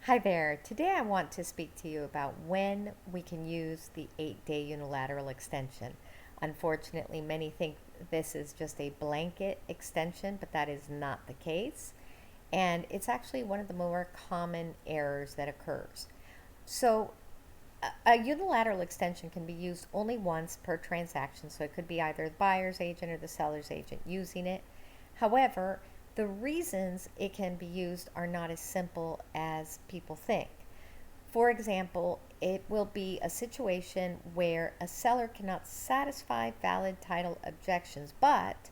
Hi there. Today I want to speak to you about when we can use the 8-day unilateral extension. Unfortunately, many think this is just a blanket extension, but that is not the case. And it's actually one of the more common errors that occurs. So, a unilateral extension can be used only once per transaction, so it could be either the buyer's agent or the seller's agent using it. However, the reasons it can be used are not as simple as people think. For example, it will be a situation where a seller cannot satisfy valid title objections, but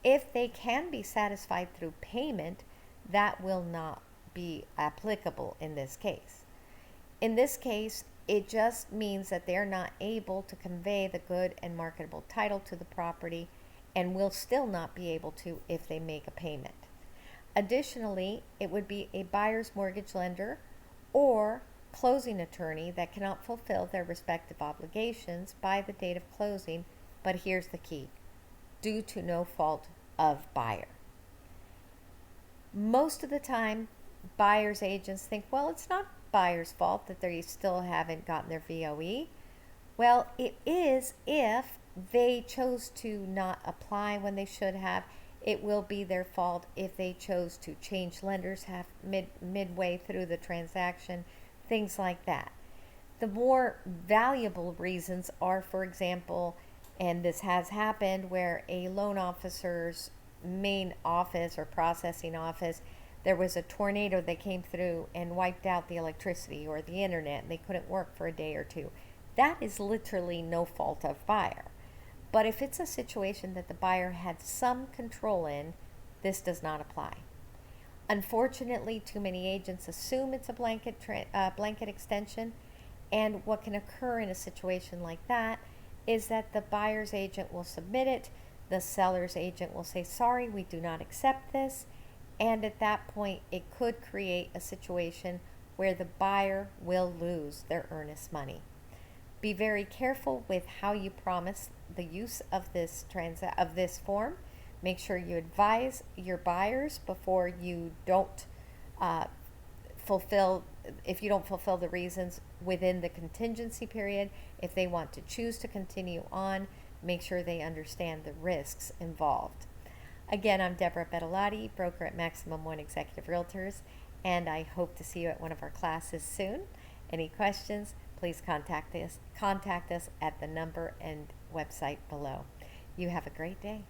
if they can be satisfied through payment, that will not be applicable in this case. In this case, it just means that they're not able to convey the good and marketable title to the property and will still not be able to if they make a payment. Additionally, it would be a buyer's mortgage lender or closing attorney that cannot fulfill their respective obligations by the date of closing, but here's the key: due to no fault of buyer. Most of the time, buyer's agents think, well, it's not buyer's fault that they still haven't gotten their VOE. Well, it is if they chose to not apply when they should have. It will be their fault if they chose to change lenders midway through the transaction, things like that. The more valuable reasons are, for example, and this has happened, where a loan officer's main office or processing office, there was a tornado that came through and wiped out the electricity or the internet and they couldn't work for a day or two. That is literally no fault of buyer. But if it's a situation that the buyer had some control in, this does not apply. Unfortunately, too many agents assume it's a blanket extension, and what can occur in a situation like that is that the buyer's agent will submit it, the seller's agent will say, sorry, we do not accept this, and at that point it could create a situation where the buyer will lose their earnest money. Be very careful with how you promise the use of this form. Make sure you advise your buyers before you don't uh, fulfill if you don't fulfill the reasons within the contingency period. If they want to choose to continue on, make sure they understand the risks involved. Again, I'm Deborah Bettolotti, broker at Maximum One Executive Realtors, and I hope to see you at one of our classes soon. Any questions, please contact us at the number and website below. You have a great day.